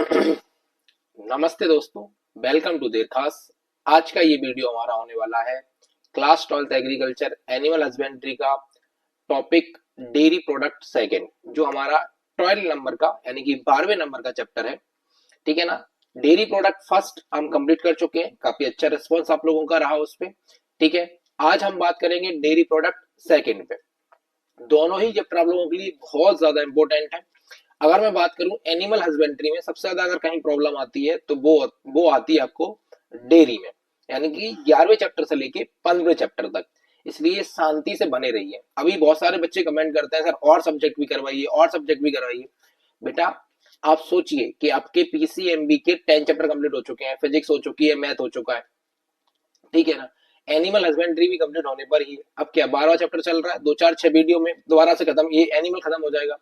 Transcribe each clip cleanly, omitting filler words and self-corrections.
नमस्ते दोस्तों, welcome to देर खास। आज का ये वीडियो हमारा होने वाला है class 12th agriculture animal husbandry का टॉपिक डेयरी प्रोडक्ट सेकंड, जो हमारा 12 नंबर का यानी कि 12वें नंबर का चैप्टर है। ठीक है ना। डेयरी प्रोडक्ट फर्स्ट हम कंप्लीट कर चुके हैं, काफी अच्छा रिस्पॉन्स आप लोगों का रहा उस पे। ठीक है, आज हम बात करेंगे डेयरी प्रोडक्ट सेकंड पे। दोनों ही चैप्टर आप लोगों के लिए बहुत ज्यादा इंपॉर्टेंट है। अगर मैं बात करूं एनिमल हस्बेंड्री में सबसे ज्यादा अगर कहीं प्रॉब्लम आती है तो वो आती है आपको डेयरी में, यानी कि 11वें चैप्टर से लेके 15वें चैप्टर तक। इसलिए शांति से बने रहिए। अभी बहुत सारे बच्चे कमेंट करते हैं सर और सब्जेक्ट भी करवाइए और सब्जेक्ट भी करवाइए। बेटा आप सोचिए कि आपके पीसीएमबी के 10 चैप्टर कंप्लीट हो चुके हैं, फिजिक्स हो चुकी है, मैथ हो चुका है। ठीक है ना। एनिमल हस्बेंड्री भी कंप्लीट होने पर ही अब क्या 12वां चैप्टर चल रहा है, 2 4 6 वीडियो में दोबारा से खत्म, ये एनिमल खत्म हो जाएगा।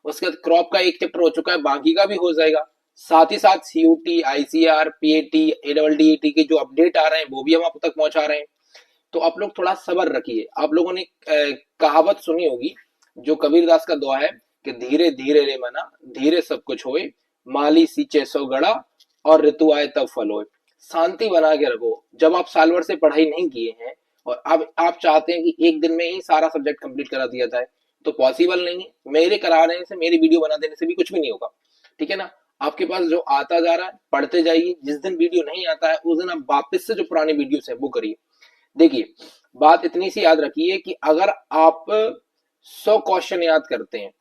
उसके बाद क्रॉप का एक चैप्टर हो चुका है, बाकी का भी हो जाएगा। साथ ही साथ सीयूटी, आईसीआर, पीएटी, एडीटी के जो अपडेट आ रहे हैं वो भी हम आप तक पहुंचा रहे हैं। तो आप लोग थोड़ा सब्र रखिए। आप लोगों ने कहावत सुनी होगी, जो कबीरदास का दुआ है कि धीरे धीरे रे मना, धीरे सब कुछ होए, माली सींचे सो गड़ा और ऋतु आए तब फल होए। शांति बना के रखो। जब आप साल भर से पढ़ाई नहीं किए हैं और अब आप चाहते हैं कि एक दिन में ही सारा सब्जेक्ट कंप्लीट करा दिया जाए, तो पॉसिबल नहीं है। मेरे कराने से, मेरी वीडियो बना देने से भी कुछ भी नहीं होगा। ठीक है ना। आपके पास जो आता जा रहा है पढ़ते जाइए, जिस दिन वीडियो नहीं आता है उस दिन आप वापस से जो पुरानी वीडियोस है वो करिए। देखिए, बात इतनी सी याद रखिए कि अगर आप 100 क्वेश्चन याद करते हैं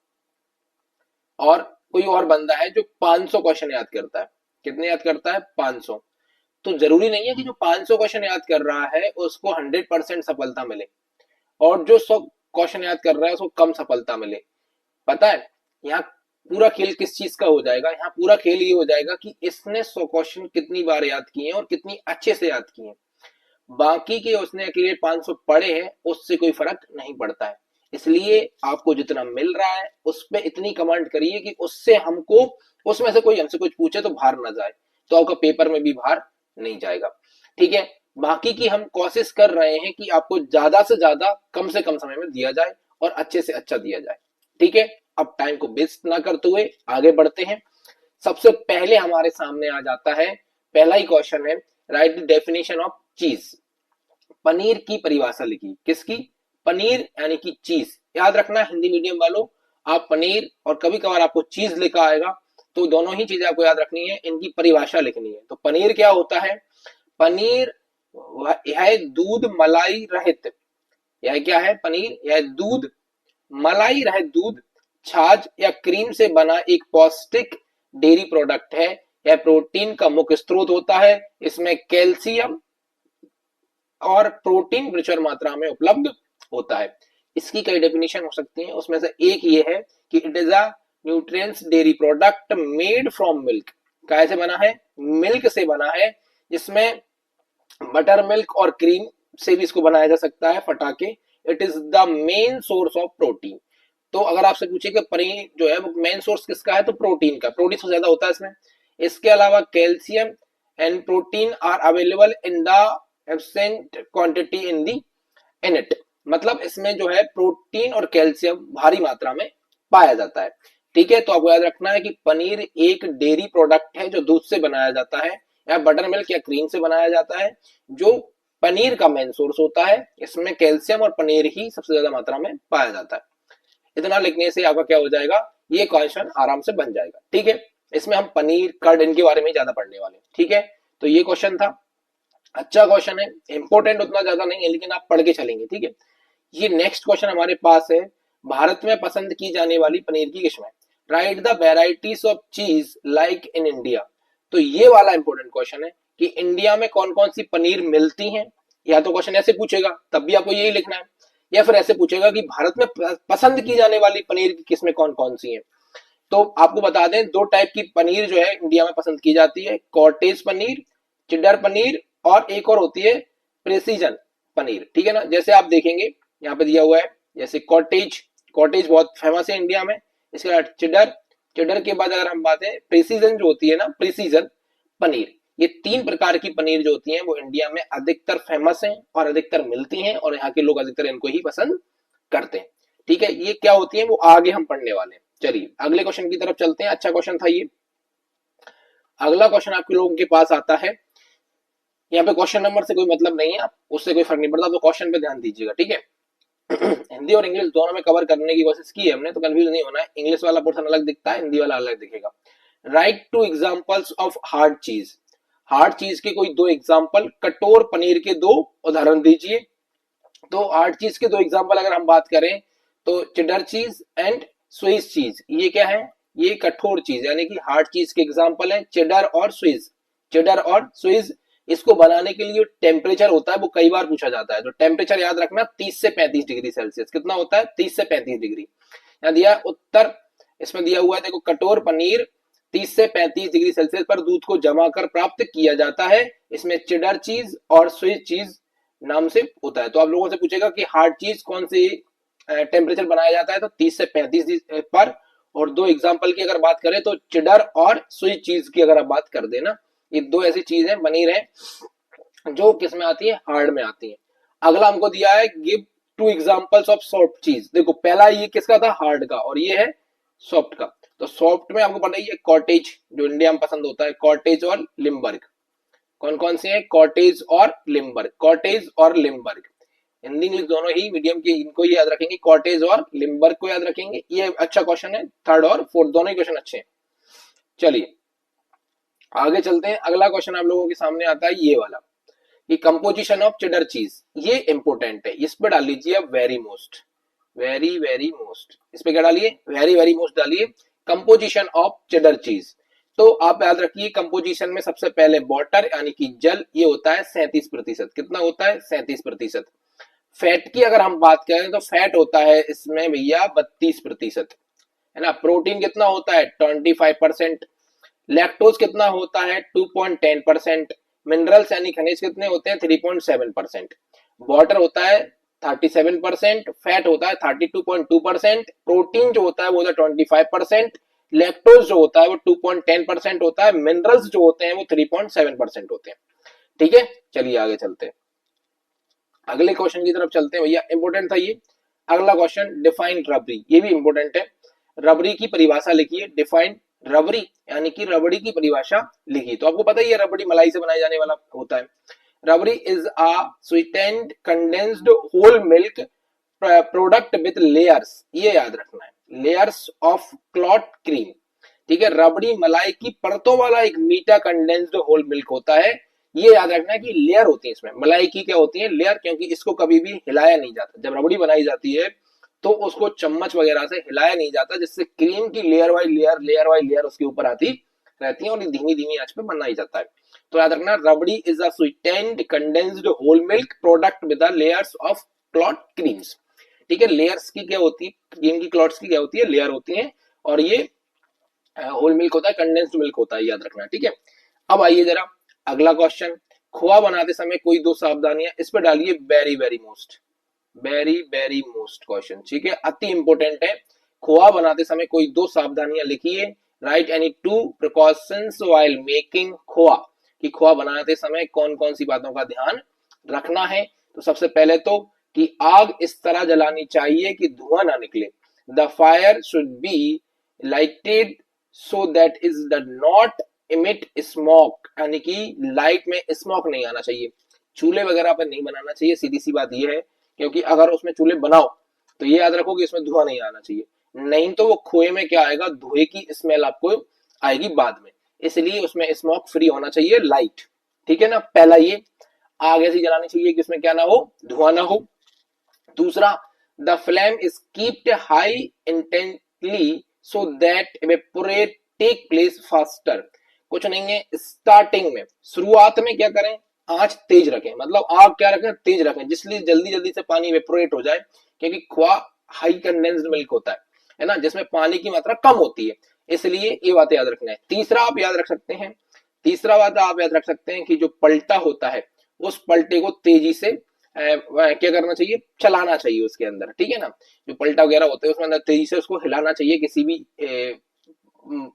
और कोई और बंदा है जो 500 क्वेश्चन याद करता है, कितने याद करता है? 500। तो जरूरी नहीं है कि जो 500 क्वेश्चन याद कर रहा है उसको 100% सफलता मिले और जो 100 क्वेश्चन याद कर रहा है उसको कम सफलता मिले। पता है यहाँ पूरा खेल किस चीज का हो जाएगा? यहाँ पूरा खेल ये हो जाएगा कि इसने 100 क्वेश्चन कितनी बार याद किए हैं और कितनी अच्छे से याद किए हैं। बाकी के उसने अकेले 500 पढ़े हैं, उससे कोई फर्क नहीं पड़ता है। इसलिए आपको जितना मिल रहा है उस पर इतनी कमांड करिए कि उससे हमको, उसमें से कोई हमसे कुछ पूछे तो बाहर ना जाए, तो आपका पेपर में भी बाहर नहीं जाएगा। ठीक है। बाकी की हम कोशिश कर रहे हैं कि आपको ज्यादा से ज्यादा कम से कम समय में दिया जाए और अच्छे से अच्छा दिया जाए। ठीक है। अब टाइम को वेस्ट ना करते हुए आगे बढ़ते हैं। सबसे पहले हमारे सामने आ जाता है, पहला ही क्वेश्चन है, राइट द डेफिनेशन ऑफ चीज। पनीर की परिभाषा लिखी। किसकी? पनीर यानी कि चीज। याद रखना हिंदी मीडियम वालों, आप पनीर और कभी कभार आपको चीज लिखा आएगा, तो दोनों ही चीजें आपको याद रखनी है, इनकी परिभाषा लिखनी है। तो पनीर क्या होता है? पनीर यह दूध मलाई रहित, यह क्या है? पनीर यह दूध मलाई रहित दूध, छाछ या क्रीम से बना एक पौष्टिक डेयरी प्रोडक्ट है। यह प्रोटीन का मुख्य स्रोत होता है। इसमें कैल्शियम और प्रोटीन प्रचुर मात्रा में उपलब्ध होता है। इसकी कई डेफिनेशन हो सकती है, उसमें से एक ये है कि it is a nutrients dairy product made from milk. कैसे बना है? मिल्क से बना है, जिसमें बटर मिल्क और क्रीम से भी इसको बनाया जा सकता है फटाके। It is the main source of protein. तो अगर आपसे पूछे कि पनीर जो है वो मेन सोर्स किसका है, तो प्रोटीन का, प्रोटीन सबसे ज्यादा होता है इसमें। इसके अलावा calcium and protein are available in the absent quantity in it. मतलब इसमें जो है प्रोटीन और कैल्शियम भारी मात्रा में पाया जाता है। ठीक है। तो आपको याद रखना है कि पनीर एक डेयरी प्रोडक्ट है जो दूध से बनाया जाता है या बटर मिल्क या क्रीम से बनाया जाता है, जो पनीर का मेन सोर्स होता है। इसमें कैल्शियम और पनीर ही सबसे ज्यादा मात्रा में पाया जाता है। इतना लिखने से आपका क्या हो जाएगा, ये क्वेश्चन आराम से बन जाएगा। ठीक है। इसमें हम पनीर, कर्ड इनके बारे में ज्यादा पढ़ने वाले हैं। ठीक है। तो ये क्वेश्चन था, अच्छा क्वेश्चन है, इंपॉर्टेंट उतना ज्यादा नहीं है लेकिन आप पढ़ के चलेंगे। ठीक है। ये नेक्स्ट क्वेश्चन हमारे पास है, भारत में पसंद की जाने वाली पनीर की किस्में। राइट द वेराइटीज ऑफ चीज लाइक इन इंडिया। तो ये वाला इंपॉर्टेंट क्वेश्चन है कि इंडिया में कौन कौन सी पनीर मिलती हैं। या तो क्वेश्चन ऐसे पूछेगा तब भी आपको यही लिखना है, या फिर ऐसे पूछेगा कि भारत में पसंद की जाने वाली पनीर की किस्में कौन कौन सी हैं। तो आपको बता दें, दो टाइप की पनीर जो है इंडिया में पसंद की जाती है, कॉटेज पनीर, चिडर पनीर, और एक और होती है प्रेसिजन पनीर। ठीक है ना। जैसे आप देखेंगे यहाँ पे दिया हुआ है, जैसे कॉटेज, कॉटेज बहुत फेमस है इंडिया में। इसके बाद चिडर, चिडर के बाद अगर हम बात है प्रेसिजन जो होती है ना, प्रेसिजन पनीर। ये 3 प्रकार की पनीर जो होती है वो इंडिया में अधिकतर फेमस है और अधिकतर मिलती हैं, और यहाँ के लोग अधिकतर इनको ही पसंद करते हैं। ठीक है। ये क्या होती है वो आगे हम पढ़ने वाले हैं। चलिए अगले क्वेश्चन की तरफ चलते हैं। अच्छा क्वेश्चन था ये। अगला क्वेश्चन आपके लोगों के पास आता है, यहाँ पे क्वेश्चन नंबर से कोई मतलब नहीं है, आप उससे कोई फर्क नहीं पड़ता, तो क्वेश्चन पे ध्यान दीजिएगा, ठीक है। हिंदी और इंग्लिश दोनों में कवर करने की कोशिश की है हमने, तो कंफ्यूज नहीं होना है, इंग्लिश वाला पोर्शन अलग दिखता है, हिंदी वाला अलग दिखेगा। Right to examples of hard चीज, हार्ड चीज के कोई दो एग्जांपल, कठोर पनीर के दो उदाहरण दीजिए। तो हार्ड चीज के दो एग्जांपल अगर हम बात करें तो चेडर चीज एंड स्विस चीज, ये क्या है, ये कठोर चीज यानी कि हार्ड चीज के एग्जांपल है चेडर और स्विस। चेडर और स्विस, इसको बनाने के लिए टेम्परेचर होता है वो कई बार पूछा जाता है, तो टेम्परेचर याद रखना 30 से 35 डिग्री सेल्सियस, कितना होता है 30 से 35 डिग्री। यहाँ दिया उत्तर, इसमें दिया हुआ है देखो, कठोर पनीर 30 से 35 डिग्री सेल्सियस पर दूध को जमा कर प्राप्त किया जाता है, इसमें चेडर चीज और स्विस चीज नाम से होता है। तो आप लोगों से पूछेगा कि हार्ड चीज कौन सी टेम्परेचर बनाया जाता है, तो 30 से 35 पर। और दो एग्जांपल की अगर बात करें तो चेडर और स्विस चीज की अगर आप बात कर देना, ये दो ऐसी चीज है पनीर है जो किस में आती है, हार्ड में आती है। अगला हमको दिया है give to examples of soft चीज, देखो पहला ये किसका था, हार्ड का, और ये है सॉफ्ट का। तो सॉफ्ट में आपको पता ही है कॉटेज, जो इंडिया में पसंद होता है, कॉटेज और लिम्बर्ग। कौन कौन से हैं, कॉटेज और लिम्बर्ग, कॉटेज और लिम्बर्ग। हिंदी इंग्लिश दोनों ही मीडियम के इनको याद रखेंगे, कॉटेज और लिम्बर्ग को याद रखेंगे। ये अच्छा क्वेश्चन है, थर्ड और फोर्थ दोनों ही क्वेश्चन अच्छे हैं। चलिए आगे चलते हैं, अगला क्वेश्चन आप लोगों के सामने आता है ये वाला, कि कंपोजिशन ऑफ चेडर चीज, ये इंपोर्टेंट है, इस पे डाल लीजिए very most, very very most, इस पे क्या डालिए, वेरी वेरी मोस्ट डालिए, कंपोजिशन ऑफ चेडर चीज। तो आप याद रखिए कंपोजिशन में सबसे पहले वाटर यानी कि जल, ये होता है 37%, कितना होता है 37%। फैट की अगर हम बात करें तो फैट होता है इसमें भैया 32%, है ना। प्रोटीन कितना होता है 25%, लैक्टोज कितना होता है 2.10%, मिनरल्स यानी खनिज कितने होते हैं 3.7%, वाटर होता है 37%, फैट होता है 32.2%, प्रोटीन जो होता है वो होता है 25%, लैक्टोज जो होता है वो 2.10% होता है, मिनरल्स जो होते हैं वो 3.7% होते हैं। ठीक है, चलिए आगे चलते हैं, अगले क्वेश्चन की तरफ चलते हैं भैया, इंपोर्टेंट था ये। अगला क्वेश्चन डिफाइन रबरी, ये भी इंपोर्टेंट है, रबरी की परिभाषा लिखिए, डिफाइन रबरी यानी कि रबड़ी की परिभाषा लिखी। तो आपको पता ही है रबड़ी मलाई से बनाया जाने वाला होता है। Rabri is a sweetened condensed whole milk product with layers, ये याद रखना है, लेयर्स ऑफ क्लॉट क्रीम। ठीक है, रबड़ी मलाई की परतों वाला एक मीठा कंडेंस्ड होल मिल्क होता है, ये याद रखना है कि लेयर होती है इसमें, मलाई की क्या होती है लेयर, क्योंकि इसको कभी भी हिलाया नहीं जाता, जब रबड़ी बनाई जाती है तो उसको चम्मच वगैरह से हिलाया नहीं जाता, जिससे क्रीम की layer wise layer layer wise layer उसके ऊपर आती रहती है और धीमी धीमी आंच पे बनाई जाता है। तो याद रखना rabri is a sweetened condensed whole milk product with layers of clot creams. ठीक है, लेयर्स की क्या होती है, क्रीम की क्लॉट्स की क्या होती है, लेयर होती है, और ये होल मिल्क होता है, कंडेंस्ड मिल्क होता है, याद रखना। ठीक है, अब आइए जरा अगला क्वेश्चन, खोआ बनाते समय कोई दो सावधानियां, इस पर डालिए very very most, very very most question, ठीक है, अति इंपोर्टेंट है। खोआ बनाते समय कोई दो सावधानियां लिखिए, right any two precautions while making khoa, कि खोआ बनाते समय कौन कौन सी बातों का ध्यान रखना है। तो सबसे पहले तो कि आग इस तरह जलानी चाहिए कि धुआं ना निकले, the fire should be lighted so that is the not emit smoke, यानी कि लाइट में स्मोक नहीं आना चाहिए, चूल्हे वगैरह पर नहीं बनाना चाहिए, सीधी सी बात यह है, क्योंकि अगर उसमें चूल्हे बनाओ तो ये याद रखो कि इसमें धुआं नहीं आना चाहिए, नहीं तो वो खोए में क्या आएगा, धुएं की स्मेल आपको आएगी बाद में, इसलिए उसमें स्मोक फ्री होना चाहिए, लाइट। ठीक है ना, पहला ये, आग ऐसी जलानी चाहिए कि उसमें क्या ना हो, धुआं ना हो। दूसरा, the flame is keeped high intently so that evaporate take place faster, कुछ नहीं है, स्टार्टिंग में शुरुआत में क्या करें, आंच तेज रखें, मतलब आग क्या रखें, तेज रखें, जिसलिए जल्दी जल्दी से पानी इवेपोरेट हो जाए, क्योंकि खोआ हाई कंडेंस्ड मिल्क होता है ना, जिसमें पानी की मात्रा कम होती है, इसलिए ये बातें याद रखना है। तीसरा आप याद रख सकते हैं, तीसरा बात आप याद रख सकते हैं कि जो पलटा होता है उस पलटे को तेजी से क्या करना चाहिए, चलाना चाहिए उसके अंदर। ठीक है ना, जो पलटा वगैरह होता है उसमें अंदर तेजी से उसको हिलाना चाहिए, किसी भी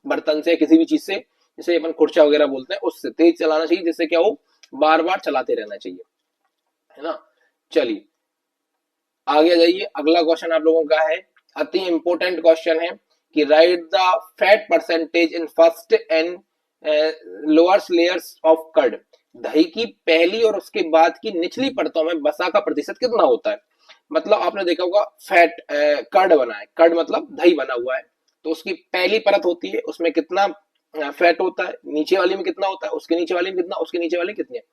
बर्तन से, किसी भी चीज से, जिसे अपन खुर्चा वगैरह बोलते हैं, उससे तेज चलाना चाहिए, जिससे क्या हो, बार बार चलाते रहना चाहिए, है ना। चलिए आगे जाइए, अगला क्वेश्चन आप लोगों का है, अति इंपोर्टेंट क्वेश्चन है, कि write the fat percentage in first and lower layers of curd, दही की पहली और उसके बाद की निचली परतों में वसा का प्रतिशत कितना होता है। मतलब आपने देखा होगा फैट कर्ड बना है, कर्ड मतलब दही बना हुआ है, तो उसकी पहली परत होती है, उसमें कितना फैट होता है, नीचे वाली में कितना होता है, उसके नीचे वाली में कितना, उसके नीचे वाली कितनी है।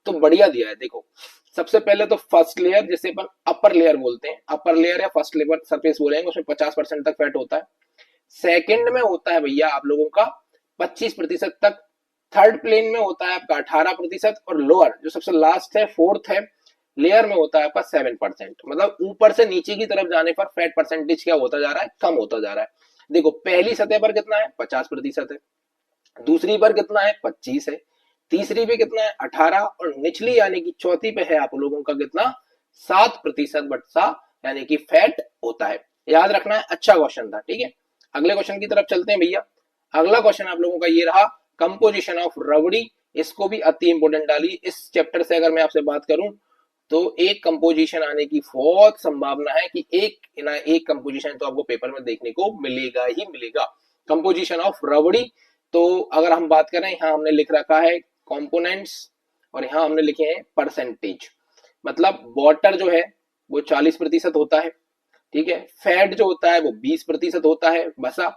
तो बढ़िया दिया है देखो। सबसे पहले तो फर्स्ट लेयर जिसे अपन अपर लेयर बोलते हैं, अपर लेयर या फर्स्ट लेयर सरफेस बोलेंगे, उसमें 50% तक फैट होता है। सेकंड में होता है भैया आप लोगों का 25% तक। थर्ड प्लेन में होता है आपका 18%, और लोअर जो सबसे लास्ट है फोर्थ है लेयर में होता है आपका 7%। मतलब ऊपर से नीचे की तरफ जाने पर फैट परसेंटेज क्या होता जा रहा है, कम होता जा रहा है। देखो पहली सतह पर कितना है, 50% है, दूसरी पर कितना है, 25 है, तीसरी पे कितना है, 18, और निचली यानी कि चौथी पे है आप लोगों का कितना, 7% बट्टा यानी कि फैट होता है। याद रखना है, अच्छा क्वेश्चन था। ठीक है, अगले क्वेश्चन की तरफ चलते हैं भैया। अगला क्वेश्चन आप लोगों का ये रहा, कंपोजिशन ऑफ रबड़ी। इसको भी अति इंपोर्टेंट डाली। इस चैप्टर से अगर मैं आपसे बात करूं तो एक कंपोजिशन आने की बहुत संभावना है कि एक ना एक कंपोजिशन तो आपको पेपर में देखने को मिलेगा ही मिलेगा, कंपोजिशन ऑफ रबड़ी। तो अगर हम बात करें, यहाँ हमने लिख रखा है कंपोनेंट्स, और यहाँ हमने लिखे हैं परसेंटेज। मतलब वाटर जो है वो 40% होता है, ठीक है, फैट जो होता है वो 20% होता है बसा,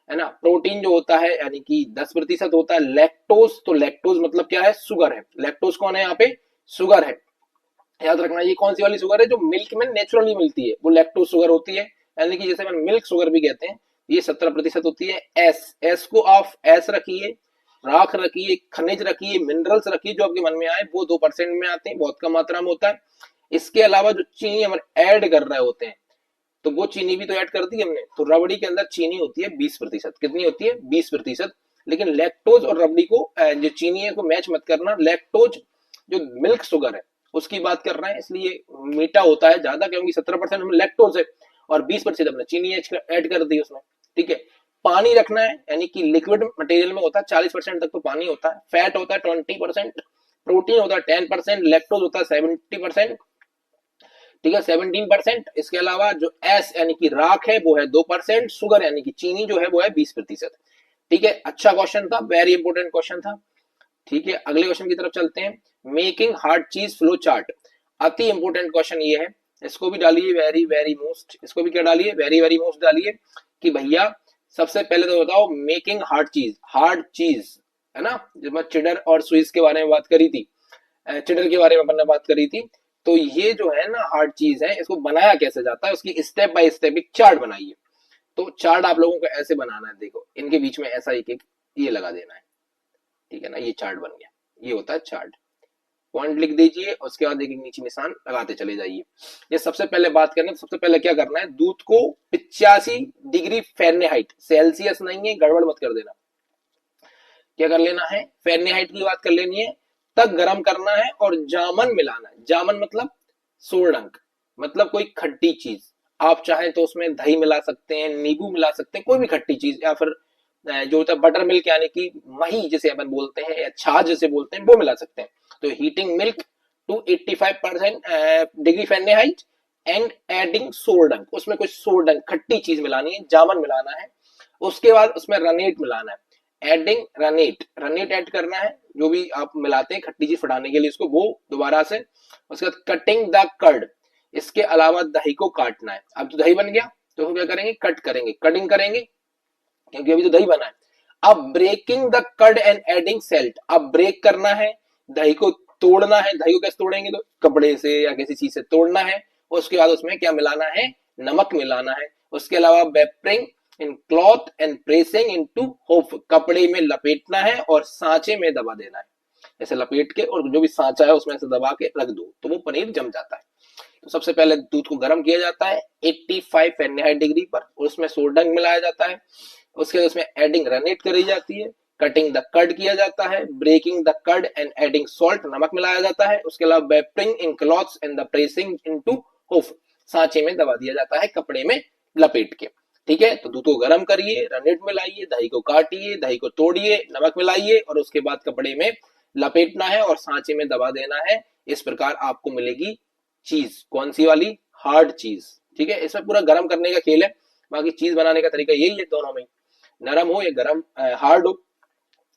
है ना, प्रोटीन जो होता है यानी कि 10% होता है, लैक्टोज, तो लैक्टोज मतलब क्या है, शुगर है, लैक्टोज कौन है यहाँ पे, शुगर है। याद रखना ये कौन सी वाली शुगर है, जो मिल्क में नेचुरली मिलती है वो लैक्टोज शुगर होती है, यानी कि जैसे हम मिल्क शुगर भी कहते हैं। ये 17% होती है। एस, एस को आप एस रखिए, राख रखिए, खनिज रखिए, मिनरल्स रखिए, जो आपके मन में आए, वो 2% में आते हैं, बहुत कम मात्रा में होता है। इसके अलावा जो चीनी हम ऐड कर रहे होते हैं, तो वो चीनी भी तो ऐड कर दी हमने, तो रबड़ी के अंदर चीनी होती है 20%। कितनी होती है, 20%। लेकिन लैक्टोज और रबड़ी को जो चीनी है को मैच मत करना। लैक्टोज जो मिल्क शुगर है उसकी बात कर रहे हैं, इसलिए मीठा होता है ज्यादा, क्योंकि 17% में लैक्टोज है और 20% हमने चीनी ऐड कर दी उसमें। ठीक है, पानी रखना है, यानी कि लिक्विड मटेरियल में होता है 40% तक तो पानी होता है, फैट होता है 20%, प्रोटीन होता है 10%, लैक्टोज होता है 70%, ठीक है 17%। इसके अलावा जो एस यानी कि राख है वो है 2%, शुगर यानी कि चीनी जो है वो है 20%। ठीक है, अच्छा क्वेश्चन था, वेरी इंपोर्टेंट क्वेश्चन था। ठीक है, अगले क्वेश्चन की तरफ चलते हैं। मेकिंग हार्ड चीज फ्लो चार्ट, अति इंपोर्टेंट क्वेश्चन ये है, इसको भी डालिए वेरी वेरी मोस्ट, इसको भी क्या डालिए, वेरी वेरी मोस्ट डालिए कि भैया सबसे पहले तो बताओ मेकिंग हार्ड चीज, हार्ड चीज है ना, जब मैं चिडर और स्विस के बारे में बात करी थी, चिडर के बारे में अपन ने बात करी थी, तो ये जो है ना हार्ड चीज है, इसको बनाया कैसे जाता है उसकी स्टेप बाय स्टेप एक चार्ट बनाइए। तो चार्ट आप लोगों को ऐसे बनाना है, देखो इनके बीच में ऐसा एक ये लगा देना है, ठीक है ना, ये चार्ट बन गया, ये होता है चार्ट। पॉइंट लिख दीजिए, उसके बाद एक नीचे निशान लगाते चले जाइए। ये सबसे पहले बात करना है, सबसे पहले क्या करना है, दूध को 85 डिग्री फ़ारेनहाइट, सेल्सियस नहीं है, गड़बड़ मत कर देना, क्या कर लेना है, फ़ारेनहाइट की बात कर लेनी है, तक गर्म करना है, और जामन मिलाना है। जामन मतलब सोलडंक, मतलब कोई खट्टी चीज, आप चाहें तो उसमें दही मिला सकते हैं, नींबू मिला सकते हैं, कोई भी खट्टी चीज, या फिर जो होता है बटर मिल्क यानी कि मही जिसे अपन बोलते हैं, या छाछ जिसे बोलते हैं, वो मिला सकते हैं। तो heating milk to 85% degree Fahrenheit and adding सोलडंक, उसमें कुछ सोलडंक खट्टी चीज मिलानी है, जामन मिलाना है। उसके बाद उसमें रनेट मिलाना है, एडिंग रनेट, रनेट ऐड करना है, जो भी आप मिलाते हैं खट्टी चीज फटाने के लिए उसको, वो दोबारा से। उसके बाद कटिंग द कर्ड, इसके अलावा दही को काटना है। अब तो दही बन गया, तो क्या करेंगे, कट करेंगे, कटिंग करेंगे, क्योंकि अभी तो दही बना है। अब breaking the curd and adding salt, अब ब्रेक करना है, दही को तोड़ना है। दही को कैसे तोड़ेंगे, तो कपड़े से या किसी चीज से तोड़ना है। उसके बाद उसमें क्या मिलाना है, नमक मिलाना है। उसके अलावा wrapping in cloth and pressing into hoop, कपड़े में लपेटना है और सांचे में दबा देना है, ऐसे लपेट के, और जो भी सांचा है उसमें से दबा के रख दो, तो वो पनीर जम जाता है। तो सबसे पहले दूध को गर्म किया जाता है 85 फ़ारेनहाइट डिग्री पर, और उसमें सोडंग मिलाया जाता है। उसके बाद उसमें एडिंग रनेट करी जाती है, कटिंग द कर्ड किया जाता है, breaking the curd and adding salt, नमक मिलाया जाता है। उसके अलावा wrapping in cloths and the pressing into hoop, सांचे में दबा दिया जाता है कपड़े में लपेट के। ठीक है, तो दूध को गर्म करिए, रनेट मिलाइए, दही को काटिए, दही को तोड़िए, नमक मिलाइए, और उसके बाद कपड़े में लपेटना है और सांचे में दबा देना है। इस प्रकार आपको मिलेगी चीज, कौन सी वाली, हार्ड चीज। ठीक है, इसमें पूरा गर्म करने का खेल है, बाकी चीज बनाने का तरीका यही है, दोनों में नरम हो या गरम हार्ड हो।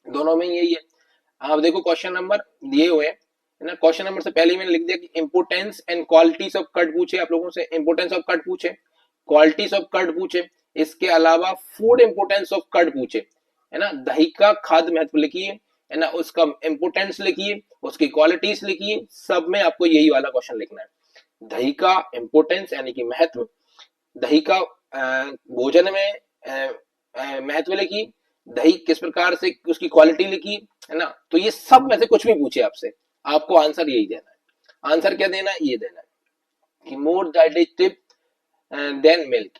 दोनों में यही है। आप देखो क्वेश्चन नंबर दिए हुए हैं, है ना। क्वेश्चन नंबर से पहले ही मैंने लिख दिया कि importance and qualities of curd पूछे आप लोगों से, इंपोर्टेंस ऑफ कर्ड पूछे, क्वालिटीज ऑफ कर्ड पूछे, इसके अलावा फूड इंपोर्टेंस ऑफ कर्ड पूछे, है ना। दही का खाद्य महत्व लिखिए, है ना, उसका इंपोर्टेंस लिखिए, उसकी क्वालिटीज लिखिए, सब में आपको यही वाला क्वेश्चन लिखना है। दही का इंपोर्टेंस यानी कि महत्व, दही का भोजन में महत्व लिखिए, दही किस प्रकार से उसकी क्वालिटी लिखी, है ना। तो ये सब में से कुछ भी पूछे आपसे, आपको आंसर यही देना है। आंसर क्या देना है, ये देना है कि मोर डाइजेस्टिव देन मिल्क।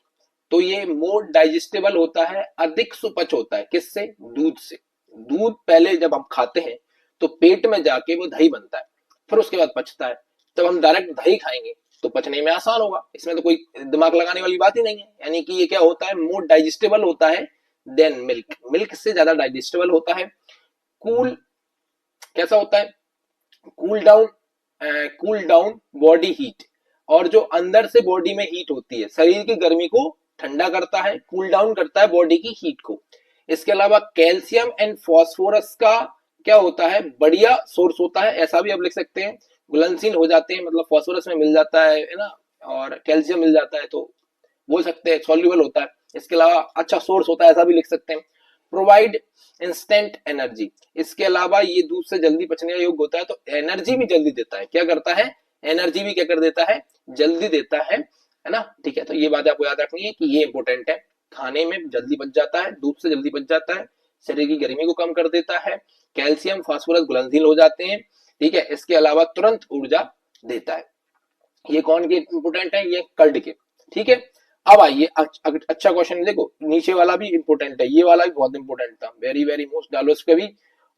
तो ये मोर डाइजेस्टेबल होता है, अधिक सुपच होता है, किससे, दूध से। दूध पहले जब हम खाते हैं तो पेट में जाके वो दही बनता है, फिर उसके बाद पचता है। जब हम डायरेक्ट दही खाएंगे तो पचने में आसान होगा, इसमें तो कोई दिमाग लगाने वाली बात ही नहीं है। यानी कि ये क्या होता है, मोर डाइजेस्टेबल होता है देन मिल्क, मिल्क से ज्यादा डाइजेस्टेबल होता है। कूल कैसा होता है, cool down, cool down body heat, और जो अंदर से बॉडी में हीट होती है, शरीर की गर्मी को ठंडा करता है, कूल डाउन करता है बॉडी की हीट को। इसके अलावा कैल्शियम एंड फास्फोरस का क्या होता है, बढ़िया सोर्स होता है, ऐसा भी आप लिख सकते हैं। घुलनशील हो जाते हैं, मतलब फास्फोरस में मिल जाता है ना, और कैल्शियम मिल जाता है, तो बोल सकते हैं सॉल्युबल होता है। इसके अलावा अच्छा सोर्स होता है, ऐसा भी लिख सकते हैं। प्रोवाइड इंस्टेंट एनर्जी, इसके अलावा ये दूध से जल्दी पचने योग्य होता है, तो एनर्जी भी जल्दी देता है। क्या करता है, एनर्जी भी क्या कर देता है, जल्दी देता है ना। ठीक है, तो ये बात आपको याद रखनी है कि ये इंपॉर्टेंट है। खाने में जल्दी पच जाता है, दूध से जल्दी पच जाता है, शरीर की गर्मी को कम कर देता है, कैल्शियम फास्फोरस घुलनशील हो जाते हैं। ठीक है, इसके अलावा तुरंत ऊर्जा देता है। ये कौन के इंपोर्टेंट है, ये कर्ड के। ठीक है, अब आइए अच्छा क्वेश्चन देखो, नीचे वाला भी इंपोर्टेंट है, ये वाला भी बहुत इंपोर्टेंट था, वेरी वेरी मोस्ट डालो इस पे भी,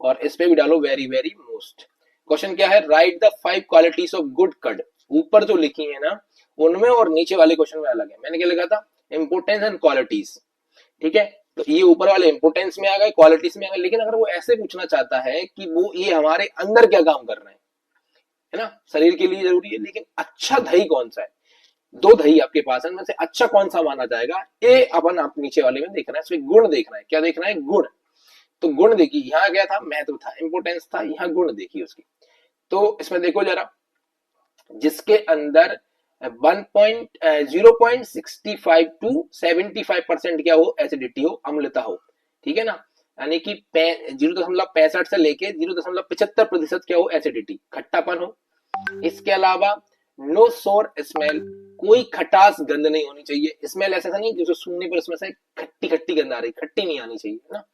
और इस पे भी डालो वेरी वेरी मोस्ट। क्वेश्चन क्या है, write the 5 qualities of good curd. ऊपर जो लिखी है ना उनमें और नीचे वाले क्वेश्चन में अलग है। मैंने क्या लिखा था, इंपोर्टेंस एंड क्वालिटीज। ठीक है, तो ये ऊपर वाले इंपोर्टेंस में आ गए, क्वालिटीज में आ गए, लेकिन अगर वो ऐसे पूछना चाहता है कि वो ये हमारे अंदर क्या काम कर रहे हैं, है ना, शरीर के लिए जरूरी है, लेकिन अच्छा दही कौन सा है, दो दही आपके पास है, उनमें से अच्छा कौन सा माना जाएगा, ये अपन आप नीचे वाले में देखना है, इसमें गुण देखना है। क्या देखना है, गुण। तो गुण देखिए, यहाँ क्या था, महत्व था, इंपोर्टेंस था, यहाँ गुण देखिए उसकी। तो इसमें देखो जरा, जिसके अंदर 0.65 टू 75% क्या हो, एसिडिटी हो, अम्लता हो। ठीक है ना, यानी कि 0.65 से लेके 0.75% क्या हो, एसिडिटी, खट्टापन हो। इसके अलावा नो सोर स्मेल, कोई खटास गंध नहीं होनी चाहिए। स्मेल ऐसा नहीं कि सूंघने पर उसमें से खट्टी खट्टी गंध आ रही, खट्टी नहीं आनी चाहिए, है ना।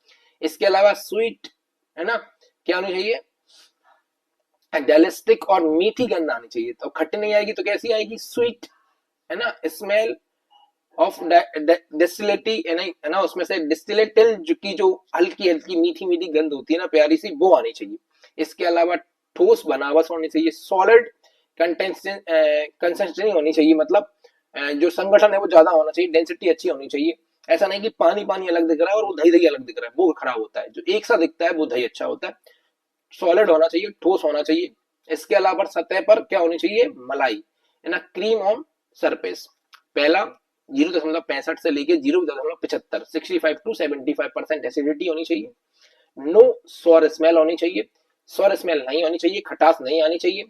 इसके अलावा स्वीट, है ना, क्या होनी चाहिए, डायलिस्टिक और मीठी गंध आनी चाहिए। तो खट्टी नहीं आएगी तो कैसी आएगी, स्वीट, है ना। स्मेल ऑफ डिस्टिलेटी, है ना, उसमें से डिस्टिलेटिल की जो हल्की हल्की मीठी मीठी गंध होती है ना, प्यारी सी, वो आनी चाहिए। इसके अलावा ठोस बनावट होनी चाहिए, सॉलिड कंसिस्टेंसी होनी चाहिए, मतलब जो संगठन है वो ज्यादा होना चाहिए, डेंसिटी अच्छी होनी चाहिए। ऐसा नहीं कि पानी पानी अलग दिख रहा है और वो दही दही अलग दिख रहा है, वो खराब होता है। जो एक सा दिखता है वो दही अच्छा होता है। सॉलिड होना चाहिए, ठोस होना चाहिए। इसके अलावा सतह पर क्या होनी चाहिए, मलाई, है ना, क्रीम ऑन सरफेस। पहला 0.65 से लेके 0.75, 65 to 75% एसिडिटी होनी चाहिए। नो सॉर स्मेल होनी चाहिए, सॉर स्मेल नहीं होनी चाहिए, खटास नहीं आनी चाहिए।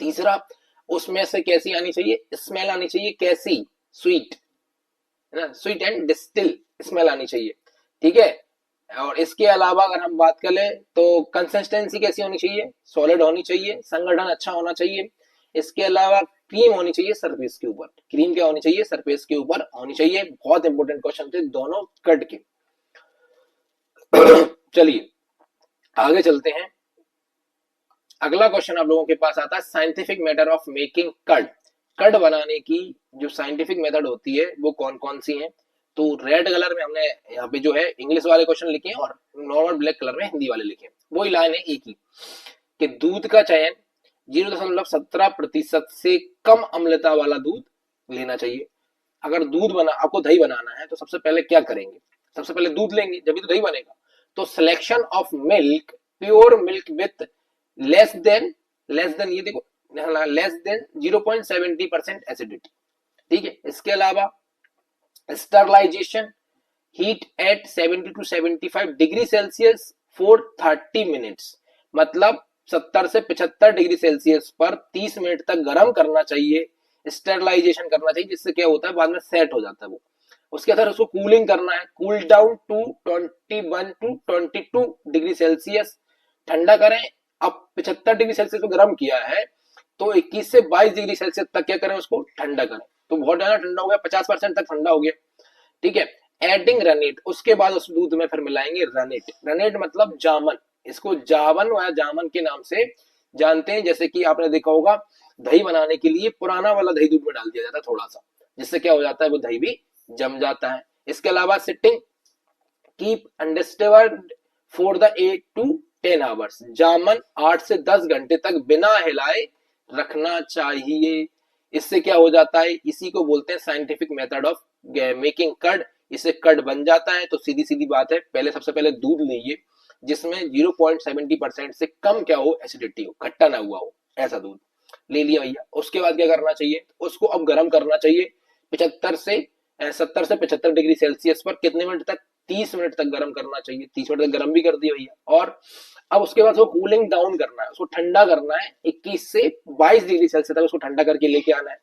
तीसरा, उसमें से कैसी आनी चाहिए, स्मेल आनी चाहिए, कैसी, स्वीट, है ना, स्वीट एंड डिस्टिल स्मेल आनी चाहिए। ठीक है, और इसके अलावा अगर हम बात करें तो कंसिस्टेंसी कैसी होनी चाहिए, सॉलिड होनी चाहिए, संगठन अच्छा होना चाहिए। इसके अलावा क्रीम होनी चाहिए सरफेस के ऊपर, क्रीम क्या होनी चाहिए, सरफेस के ऊपर होनी चाहिए। बहुत इंपॉर्टेंट क्वेश्चन थे दोनों कट के। चलिए आगे चलते हैं। अगला क्वेश्चन आप लोगों के पास आता है, scientific method of making curd. Curd बनाने की जो साइंटिफिक मेथड होती है वो कौन कौन सी है। तो रेड कलर में हमने यहाँ पे जो है इंग्लिश वाले क्वेश्चन लिखे हैं, और नॉर्मल ब्लैक कलर में हिंदी वाले लिखे हैं। वही लाइन है एक ही, कि दूध का चयन 0.17% से कम अम्लता वाला दूध लेना चाहिए। अगर दूध बना, आपको दही बनाना है तो सबसे पहले क्या करेंगे, सबसे पहले दूध लेंगे, जब भी तो दही बनेगा। तो selection of milk, pure milk with less than ये देखो, लेस देन 0.70% एसिडिटी। ठीक है, इसके अलावा sterilisation, heat at 70 to 75 degree Celsius for 30 minutes, मतलब 70 से 75 डिग्री सेल्सियस पर 30 मिनट तक गर्म करना चाहिए, स्टेरलाइजेशन करना चाहिए, जिससे क्या होता है बाद में सेट हो जाता है वो। उसके बाद उसको कूलिंग करना है, cool down to 21 to 22 degree Celsius, ठंडा करें। अब 75 डिग्री सेल्सियस को गर्म किया है तो 21 से 22 डिग्री सेल्सियस तक क्या करें, उसको ठंडा करें। तो बहुत ज्यादा ठंडा हो गया, 50% तक ठंडा हो गया, ठीक है। एडिंग रनेट, उसके बाद उस दूध में फिर मिलाएंगे रनेट। रनेट मतलब जामन, इसको जावन या जामन के नाम से जानते हैं। जैसे कि आपने देखा होगा दही बनाने के लिए पुराना वाला दही दूध में डाल दिया जाता है थोड़ा सा, जिससे क्या हो जाता है वो दही भी जम जाता है। इसके अलावा setting, keep undisturbed for the 8 to 10 hours, जामन 8 से 10 घंटे तक बिना हिलाए रखना चाहिए। इससे क्या हो जाता है, इसी को बोलते हैं scientific method of making curd. इससे कर्ड बन जाता है। तो सीधी सीधी बात है, पहले सबसे पहले दूध लीजिए जिसमें 0.70% से कम क्या हो, एसिडिटी हो, खट्टा ना हुआ हो, ऐसा दूध ले लिया भैया। उसके बाद क्या करना चाहिए, उसको अब गर्म करना चाहिए 75 से 70 से 75 डिग्री सेल्सियस पर कितने मिनट तक, 30 मिनट तक गर्म करना चाहिए। 30 मिनट तक गर्म भी कर दिया भैया। और अब उसके बाद उसको कूलिंग डाउन करना है, उसको ठंडा करना है, 21 से 22 डिग्री सेल्सियस तक उसको ठंडा करके लेके आना है,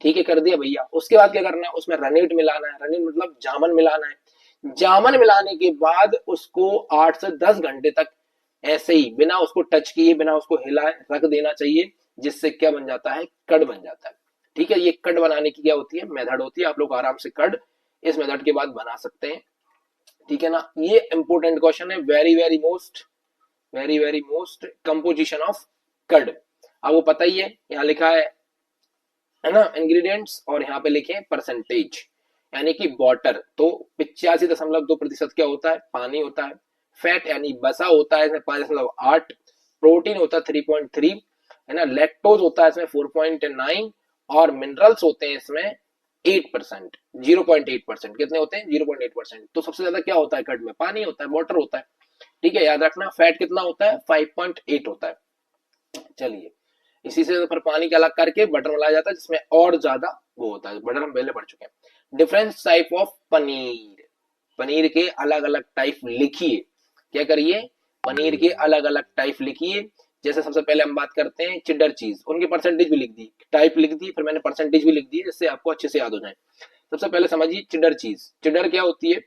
ठीक है, कर दिया भैया। उसके बाद क्या करना है, उसमें रनेट मिलाना है, रनेट मतलब जामन मिलाना है। जामन मिलाने के बाद उसको 8 से 10 घंटे तक ऐसे ही बिना उसको टच किए, बिना उसको हिलाए रख देना चाहिए, जिससे क्या बन जाता है, कड़ बन जाता है, ठीक है। ये कड़ बनाने की क्या होती है, मेथड होती है। आप लोग आराम से कड़ इस मेथड के बाद बना सकते हैं, ठीक है ना। ये इंपॉर्टेंट क्वेश्चन है, very very most composition of curd. अब वो पता ही है, यहाँ लिखा है ना इंग्रेडिएंट्स, और यहाँ पे लिखे परसेंटेज, यानी कि वाटर तो 85.2% क्या होता है, पानी होता है। फैट यानी बसा होता है इसमें 5.8, प्रोटीन होता है 3.3, है ना। लैक्टोज होता है इसमें 4.9, और मिनरल्स होते हैं इसमें 8%, 0.8%। कितने होते हैं, 0.8%। तो सबसे ज्यादा क्या होता है कर्ड में, पानी होता है, वाटर होता है, ठीक है, याद रखना। फैट कितना होता है, 5.8 होता है। चलिए, इसी से फिर पानी के अलग करके बटर मिलाया जाता है, जिसमें और ज्यादा वो होता है। बटर हम पहले पढ़ चुके हैं। Different type of paneer, paneer के अलग अलग टाइप लिखिए। क्या करिए, पनीर के अलग अलग टाइप लिखिए। जैसे सबसे पहले हम बात करते हैं चिडर चीज, उनकी परसेंटेज भी लिख दी, टाइप लिख दी, फिर मैंने परसेंटेज भी लिख दी, जिससे आपको अच्छे से याद हो जाए। सबसे पहले समझिए चिडर चीज। चिडर क्या होती है,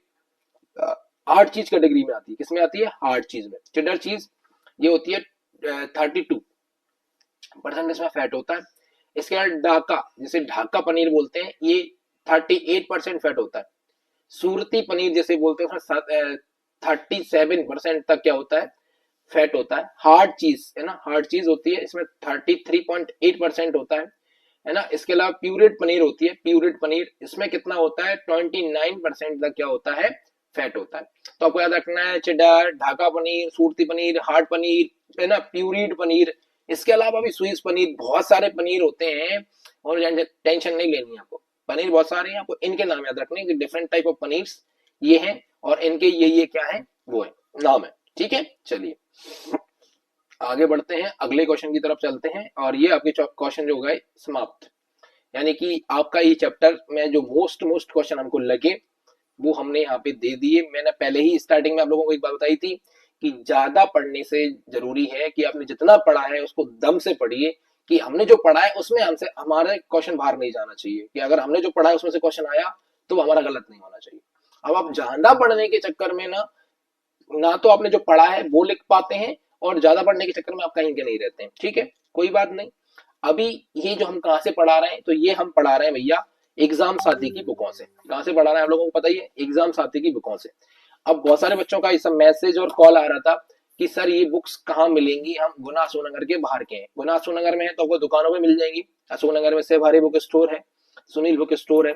हार्ड चीज कैटेगरी में आती है। किसमें आती है, हार्ड चीज में। चिडर चीज ये होती है 32% इसमें फैट होता है। इसके बाद ढाका, जिसे ढाका पनीर बोलते हैं, ये 38% फैट होता है। सूरती पनीर जैसे बोलते हैं, उसमें 37% तक क्या होता है, फैट होता है। हार्ड चीज है ना, हार्ड चीज होती है, इसमें 33.8% होता है ना। इसके अलावा प्यूरेट पनीर होती है, प्यूरेट पनीर, इसमें कितना होता है, 29% तक क्या होता है, फैट होता है। तो आपको याद रखना है, चेडर, ढाका पनीर, सूरती पनीर, हार्ड पनीर, है ना, प्यूरीड पनीर। इसके अलावा भी स्विस पनीर, बहुत सारे पनीर होते हैं, और टेंशन नहीं लेनी है आपको, पनीर बहुत सारे हैं, आपको इनके नाम याद रखने, डिफरेंट टाइप ऑफ पनीर ये हैं, और इनके ये क्या है, वो है नाम है, ठीक है। चलिए आगे बढ़ते हैं, अगले क्वेश्चन की तरफ चलते हैं, और ये आपके क्वेश्चन जो हो गए समाप्त। यानी कि आपका ये चैप्टर में जो मोस्ट मोस्ट क्वेश्चन हमको लगे वो हमने यहाँ पे दे दिए। मैंने पहले ही स्टार्टिंग में आप लोगों को एक बात बताई थी कि ज्यादा पढ़ने से जरूरी है कि आपने जितना पढ़ा है उसको दम से पढ़िए, कि हमने जो पढ़ा है उसमें हमसे हमारे क्वेश्चन बाहर नहीं जाना चाहिए, कि अगर हमने जो पढ़ा है उसमें से क्वेश्चन आया तो हमारा गलत नहीं होना चाहिए। अब आप ज्यादा पढ़ने के चक्कर में ना ना तो आपने जो पढ़ा है वो लिख पाते हैं, और ज्यादा पढ़ने के चक्कर में आप कहीं के नहीं रहते हैं, ठीक है, कोई बात नहीं। अभी ये जो हम कहाँ से पढ़ा रहे हैं, तो ये हम पढ़ा रहे हैं भैया एग्जाम साथी की बुकों से। कहाँ से पढ़ा रहे हैं आप लोगों को पता ही है, एग्जाम साथी की बुकों से। अब बहुत सारे बच्चों का इस मैसेज और कॉल आ रहा था कि सर ये बुक्स कहाँ मिलेंगी, हम गुना अशोकनगर के बाहर के हैं। गुना अशोकनगर में है तो आपको दुकानों में मिल जाएंगी, अशोकनगर में से भारी बुक स्टोर है, सुनील बुक स्टोर है।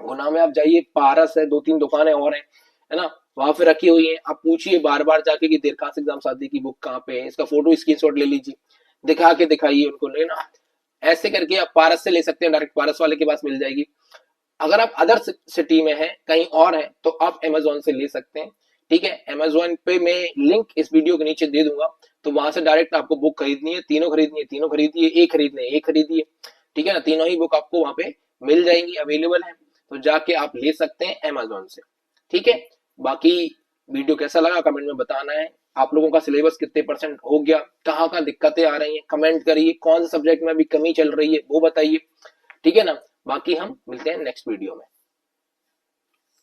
गुना में आप जाइए, पारस है, 2-3 दुकानें और हैं, है ना, वहां पे रखी हुई है। आप पूछिए बार बार जाके कि दरखास्त एग्जाम साथी की बुक कहाँ पे है, इसका फोटो स्क्रीनशॉट ले लीजिए, दिखा के दिखाइए उनको, लेना ऐसे करके आप पारस से ले सकते हैं, डायरेक्ट पारस वाले के पास मिल जाएगी। अगर आप अदर सिटी में है, कहीं और है, तो आप अमेजोन से ले सकते हैं, ठीक है। अमेजोन पे मैं लिंक इस वीडियो के नीचे दे दूंगा, तो वहां से डायरेक्ट आपको बुक खरीदनी है, तीनों खरीदनी है, तीनों खरीदिए, एक खरीदने एक खरीदिए, ठीक है ना। तीनों ही बुक आपको वहां पे मिल जाएंगी, अवेलेबल है, तो जाके आप ले सकते हैं अमेजोन से, ठीक है। बाकी वीडियो कैसा लगा कमेंट में बताना है। आप लोगों का सिलेबस कितने परसेंट हो गया, कहाँ कहाँ दिक्कतें आ रही हैं, कमेंट करिए, कौन से सब्जेक्ट में अभी कमी चल रही है वो बताइए, ठीक है ना। बाकी हम मिलते हैं नेक्स्ट वीडियो में।